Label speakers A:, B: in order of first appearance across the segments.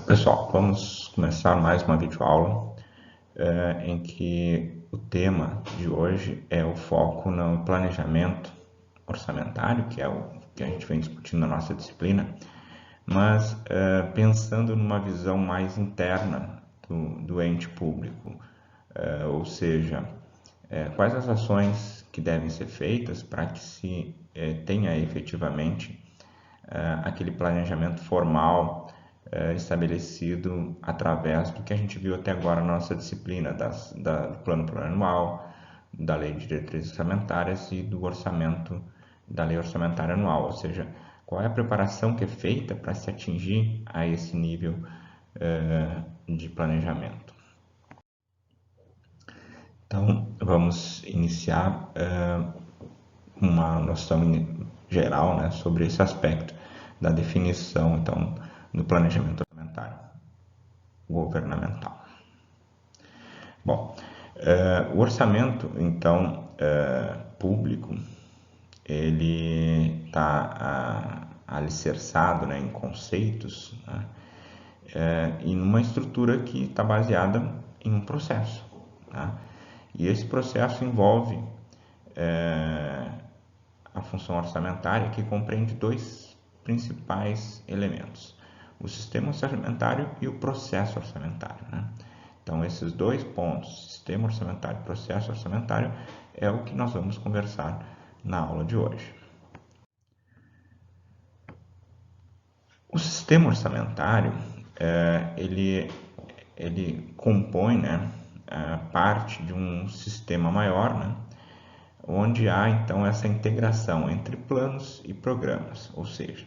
A: Pessoal, vamos começar mais uma videoaula em que o tema de hoje é o foco no planejamento orçamentário, que é o que a gente vem discutindo na nossa disciplina, mas pensando numa visão mais interna do ente público, ou seja, quais as ações que devem ser feitas para que se tenha efetivamente aquele planejamento formal estabelecido através do que a gente viu até agora na nossa disciplina, do plano plurianual, da lei de diretrizes orçamentárias e do orçamento, da lei orçamentária anual, ou seja, qual é a preparação que é feita para se atingir a esse nível de planejamento. Então, vamos iniciar uma noção geral, né, sobre esse aspecto da definição, então, do planejamento orçamentário governamental. Bom, o orçamento, então, público, ele está alicerçado, né, em conceitos, né, e numa estrutura que está baseada em um processo. Tá? E esse processo envolve a função orçamentária, que compreende dois principais elementos: o sistema orçamentário e o processo orçamentário. Né? Então, esses dois pontos, sistema orçamentário e processo orçamentário, é o que nós vamos conversar na aula de hoje. O sistema orçamentário, ele compõe, né, parte de um sistema maior, né, onde há então essa integração entre planos e programas, ou seja,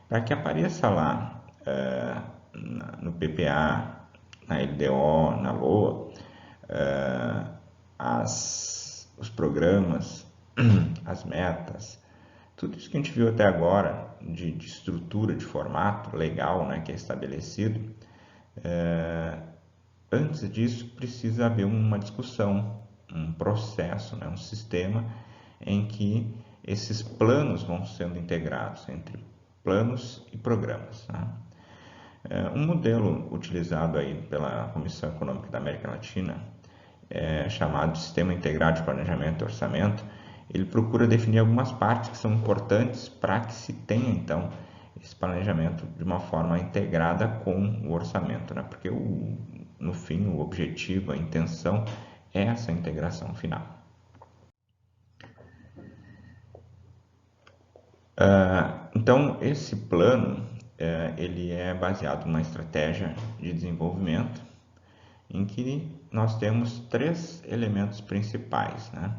A: para que apareça lá no PPA, na LDO, na LOA, os programas, as metas, tudo isso que a gente viu até agora de estrutura, de formato legal, né, que é estabelecido, antes disso precisa haver uma discussão, um processo, né, um sistema em que esses planos vão sendo integrados entre planos e programas. Né? Um modelo utilizado aí pela Comissão Econômica da América Latina, chamado Sistema Integrado de Planejamento e Orçamento, ele procura definir algumas partes que são importantes para que se tenha, então, esse planejamento de uma forma integrada com o orçamento, né? Porque no fim, o objetivo, a intenção é essa integração final. Então, esse plano, ele é baseado numa estratégia de desenvolvimento em que nós temos três elementos principais, né?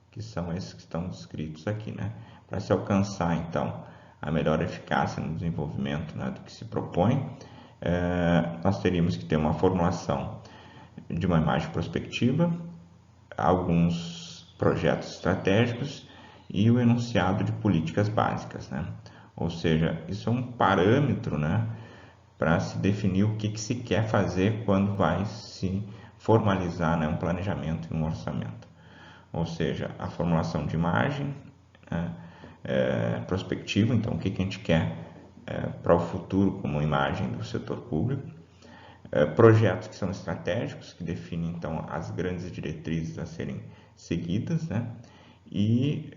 A: Que são esses que estão descritos aqui, né? Para se alcançar, então, a melhor eficácia no desenvolvimento, né, do que se propõe, nós teríamos que ter uma formulação de uma imagem prospectiva, alguns projetos estratégicos e o enunciado de políticas básicas, né? Ou seja, isso é um parâmetro, né, para se definir o que se quer fazer quando vai se formalizar, né, um planejamento e um orçamento. Ou seja, a formulação de imagem, né, prospectiva, então o que a gente quer para o futuro como imagem do setor público, projetos que são estratégicos, que definem então as grandes diretrizes a serem seguidas, né, e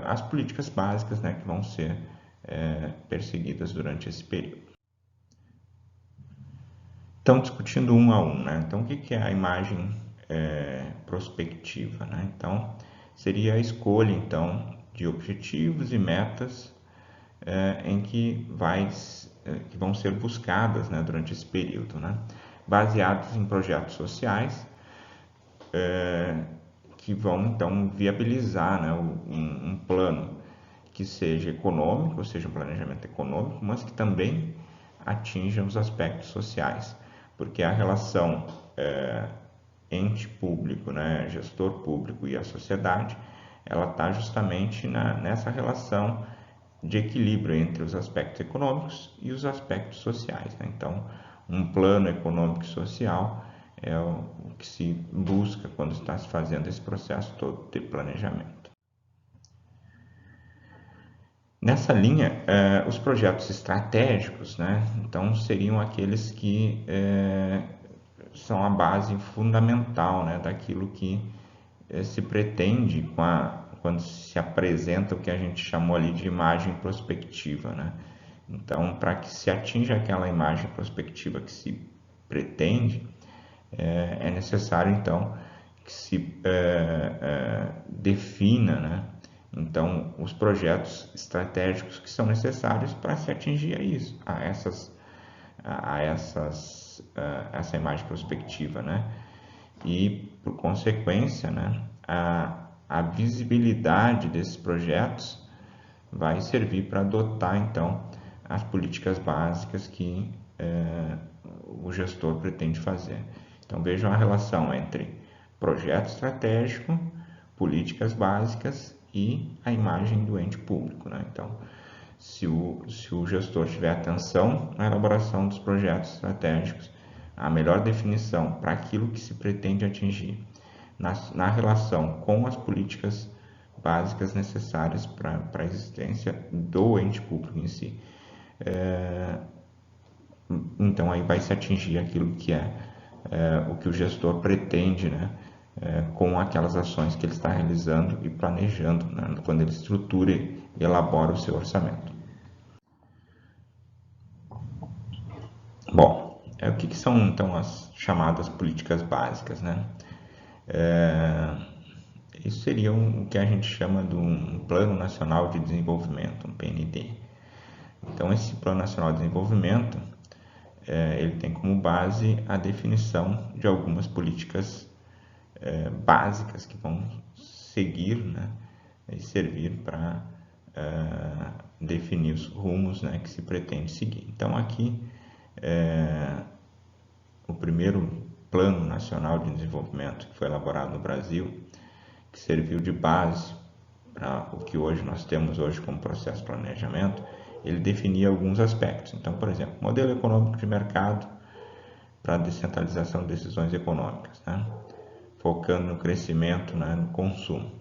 A: as políticas básicas, né, que vão ser perseguidas durante esse período. Então, discutindo um a um, né? Então, o que é a imagem prospectiva, né? Então, seria a escolha, então, de objetivos e metas em que vão ser buscadas, né, durante esse período, né? Baseados em projetos sociais que vão, então, viabilizar, né, um plano que seja econômico, ou seja, um planejamento econômico, mas que também atinja os aspectos sociais, porque a relação ente público, né, gestor público e a sociedade, ela está justamente nessa relação de equilíbrio entre os aspectos econômicos e os aspectos sociais. Né? Então, um plano econômico e social é o que se busca quando está se fazendo esse processo todo de planejamento. Nessa linha, os projetos estratégicos, né, então seriam aqueles que são a base fundamental, né, daquilo que se pretende quando se apresenta o que a gente chamou ali de imagem prospectiva, né? Então, para que se atinja aquela imagem prospectiva que se pretende, é necessário então que se defina, né? Então, os projetos estratégicos que são necessários para se atingir essa imagem prospectiva, né? E, por consequência, né, a visibilidade desses projetos vai servir para adotar, então, as políticas básicas que o gestor pretende fazer. Então, vejam a relação entre projeto estratégico, políticas básicas e a imagem do ente público, né? Então, se o gestor tiver atenção na elaboração dos projetos estratégicos, a melhor definição para aquilo que se pretende atingir, na relação com as políticas básicas necessárias para a existência do ente público em si. Então aí vai se atingir aquilo que o que o gestor pretende, né, com aquelas ações que ele está realizando e planejando, né, quando ele estrutura e elabora o seu orçamento. Bom, o que são então as chamadas políticas básicas, né? Isso seria o que a gente chama de um Plano Nacional de Desenvolvimento, um PND. Então, esse Plano Nacional de Desenvolvimento, ele tem como base a definição de algumas políticas básicas que vão seguir, né, e servir para definir os rumos, né, que se pretende seguir. Então, aqui, o primeiro Plano Nacional de Desenvolvimento que foi elaborado no Brasil, que serviu de base para o que hoje nós temos hoje como processo de planejamento, ele definia alguns aspectos. Então, por exemplo, modelo econômico de mercado para a descentralização de decisões econômicas, né? Focando no crescimento, né, no consumo.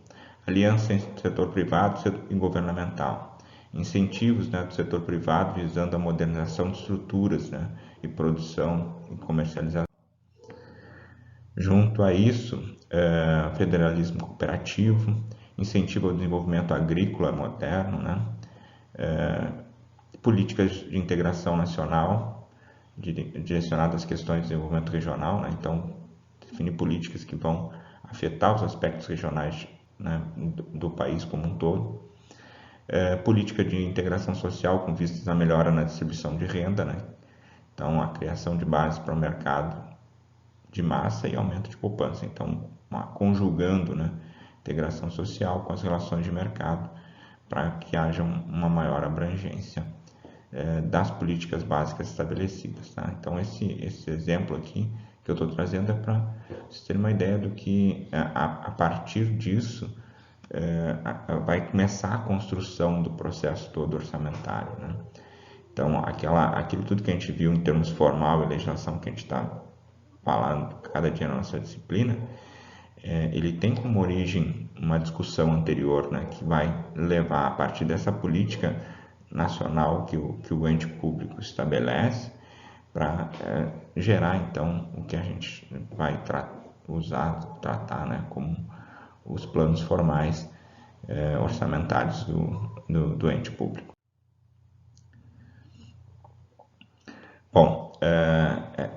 A: Aliança entre setor privado e governamental. Incentivos, né, do setor privado visando a modernização de estruturas, né, e produção e comercialização. Junto a isso, federalismo cooperativo, incentivo ao desenvolvimento agrícola moderno, né? Políticas de integração nacional direcionadas às questões de desenvolvimento regional, né? Então, definir políticas que vão afetar os aspectos regionais, né, do país como um todo. Política de integração social com vistas à melhora na distribuição de renda, né? Então, a criação de base para o mercado de massa e aumento de poupança. Então, conjugando, né, integração social com as relações de mercado para que haja uma maior abrangência das políticas básicas estabelecidas. Tá? Então, esse exemplo aqui que eu estou trazendo é para vocês terem uma ideia do que, a partir disso, vai começar a construção do processo todo orçamentário. Né? Então, aquilo tudo que a gente viu em termos formal e legislação que a gente está falando cada dia na nossa disciplina, ele tem como origem uma discussão anterior, né, que vai levar a partir dessa política nacional que o ente público estabelece para gerar então o que a gente vai tratar, né, como os planos formais orçamentários do ente público. Bom,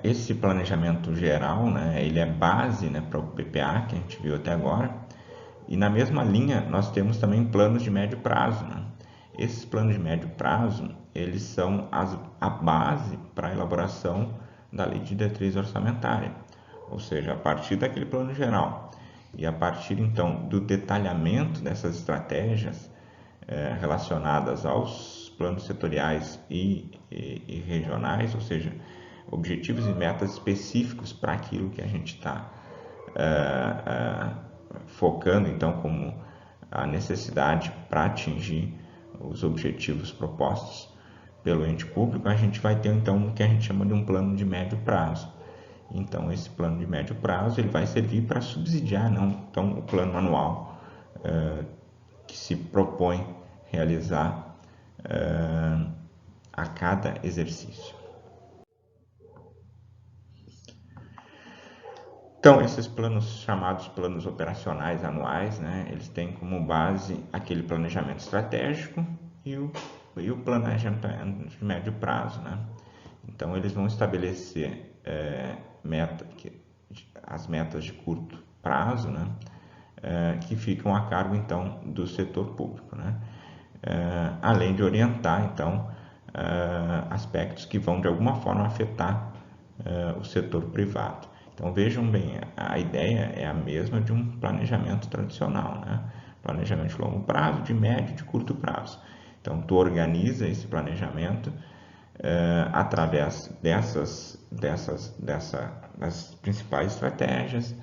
A: esse planejamento geral, né, ele é base, né, para o PPA que a gente viu até agora, e na mesma linha nós temos também planos de médio prazo. Né? Esses planos de médio prazo, eles são a base para a elaboração da lei de diretriz orçamentária, ou seja, a partir daquele plano geral e a partir então do detalhamento dessas estratégias relacionadas aos planos setoriais e regionais, ou seja, objetivos e metas específicos para aquilo que a gente está focando, então, como a necessidade para atingir os objetivos propostos pelo ente público, a gente vai ter então o que a gente chama de um plano de médio prazo. Então, esse plano de médio prazo ele vai servir para subsidiar, não, então, o plano anual que se propõe realizar a cada exercício. Então, esses planos chamados planos operacionais anuais, né, eles têm como base aquele planejamento estratégico e o planejamento de médio prazo, né? Então, eles vão estabelecer as metas de curto prazo, né, que ficam a cargo, então, do setor público, né? Além de orientar, então, aspectos que vão, de alguma forma, afetar o setor privado. Então, vejam bem, a ideia é a mesma de um planejamento tradicional, né? Planejamento de longo prazo, de médio e de curto prazo. Então, tu organiza esse planejamento através das principais estratégias,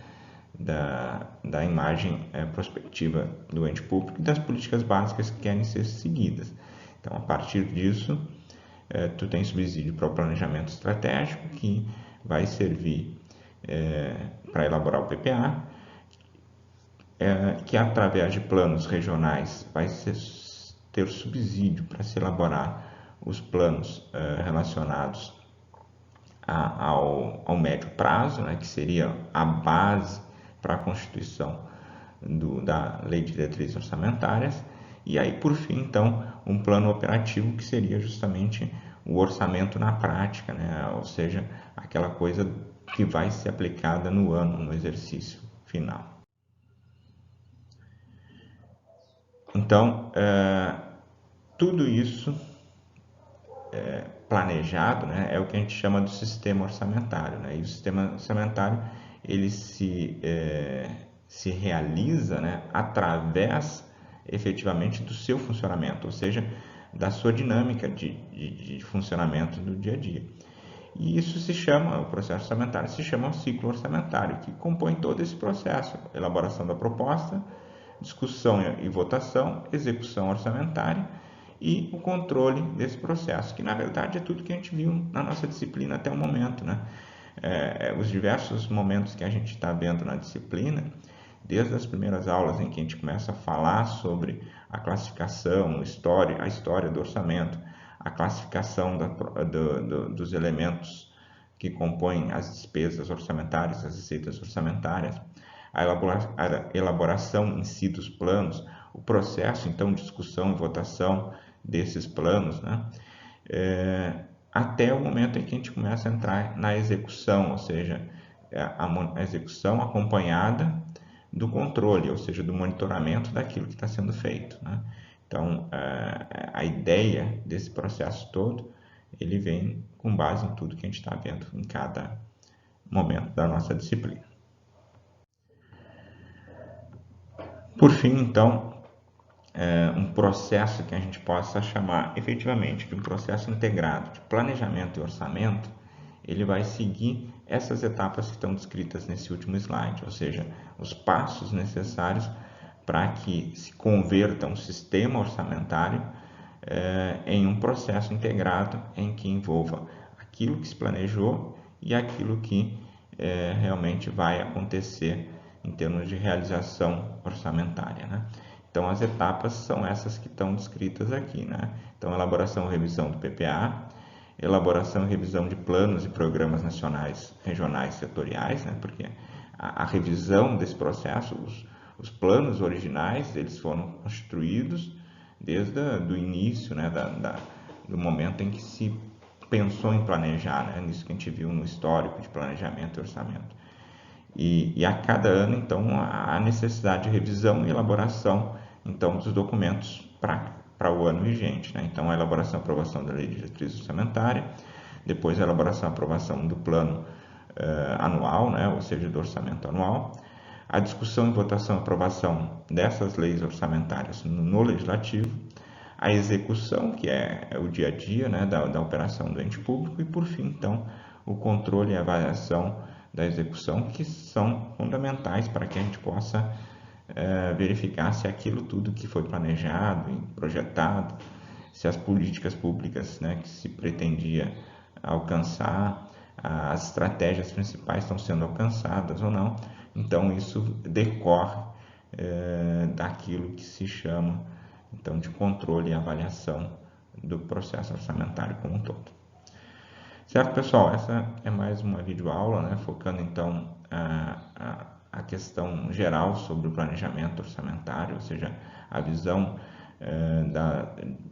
A: da imagem prospectiva do ente público e das políticas básicas que querem ser seguidas. Então, a partir disso, tu tem subsídio para o planejamento estratégico, que vai servir para elaborar o PPA, que através de planos regionais vai ter subsídio para se elaborar os planos relacionados ao médio prazo, né, que seria a base para a constituição da Lei de Diretrizes Orçamentárias, e aí, por fim, então, um plano operativo, que seria justamente o orçamento na prática, né, ou seja, aquela coisa que vai ser aplicada no ano, no exercício final. Então, tudo isso planejado, né, é o que a gente chama do sistema orçamentário, né? E o sistema orçamentário ele se realiza, né, através efetivamente do seu funcionamento, ou seja, da sua dinâmica de funcionamento do dia a dia. E isso se chama, o processo orçamentário se chama o ciclo orçamentário, que compõe todo esse processo: elaboração da proposta, discussão e votação, execução orçamentária e o controle desse processo, que na verdade é tudo que a gente viu na nossa disciplina até o momento, né? Os diversos momentos que a gente está vendo na disciplina, desde as primeiras aulas em que a gente começa a falar sobre a classificação, a história do orçamento, a classificação dos elementos que compõem as despesas orçamentárias, as receitas orçamentárias, a elaboração em si dos planos, o processo então de discussão e votação desses planos, né? Até o momento em que a gente começa a entrar na execução, ou seja, a execução acompanhada do controle, ou seja, do monitoramento daquilo que está sendo feito, né? Então, a ideia desse processo todo, ele vem com base em tudo que a gente está vendo em cada momento da nossa disciplina. Por fim, então, um processo que a gente possa chamar efetivamente de um processo integrado de planejamento e orçamento, ele vai seguir essas etapas que estão descritas nesse último slide, ou seja, os passos necessários para que se converta um sistema orçamentário em um processo integrado em que envolva aquilo que se planejou e aquilo que realmente vai acontecer em termos de realização orçamentária, né? Então, as etapas são essas que estão descritas aqui, né? Então, elaboração e revisão do PPA, elaboração e revisão de planos e programas nacionais, regionais, setoriais, né? Porque a revisão desse processo, os planos originais, eles foram constituídos desde o início, né? Do momento em que se pensou em planejar, né? Nisso que a gente viu no histórico de planejamento e orçamento. E a cada ano, então, a necessidade de revisão e elaboração, então, dos documentos para o ano vigente, né? Então, a elaboração e aprovação da Lei de Diretriz Orçamentária, depois a elaboração e aprovação do plano anual, né? Ou seja, do orçamento anual, a discussão e votação e aprovação dessas leis orçamentárias no Legislativo, a execução, que é o dia a dia, né, da operação do ente público, e, por fim, então, o controle e avaliação da execução, que são fundamentais para que a gente possa verificar se aquilo tudo que foi planejado e projetado, se as políticas públicas, né, que se pretendia alcançar, as estratégias principais estão sendo alcançadas ou não. Então, isso decorre daquilo que se chama então de controle e avaliação do processo orçamentário como um todo. Certo, pessoal? Essa é mais uma videoaula, né, focando então a questão geral sobre o planejamento orçamentário, ou seja, a visão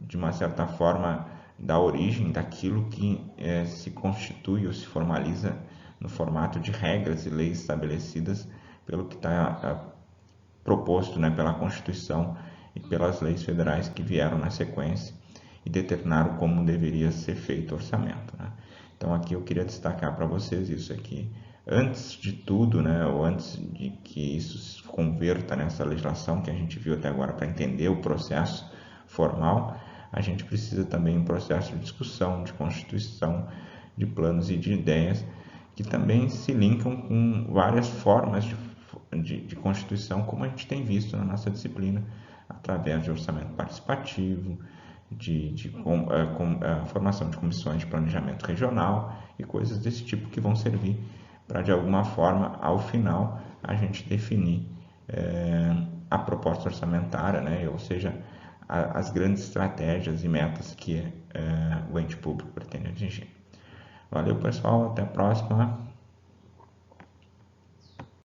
A: de uma certa forma da origem daquilo que se constitui ou se formaliza no formato de regras e leis estabelecidas pelo que está proposto, né, pela Constituição e pelas leis federais que vieram na sequência e determinaram como deveria ser feito o orçamento, né? Então aqui eu queria destacar para vocês isso aqui. Antes de tudo, né, ou antes de que isso se converta nessa legislação que a gente viu até agora para entender o processo formal, a gente precisa também de um processo de discussão, de constituição, de planos e de ideias que também se linkam com várias formas de constituição, como a gente tem visto na nossa disciplina, através de orçamento participativo, de formação de comissões de planejamento regional e coisas desse tipo que vão servir para, de alguma forma, ao final, a gente definir a proposta orçamentária, né? Ou seja, as grandes estratégias e metas que o ente público pretende atingir. Valeu, pessoal, até a próxima.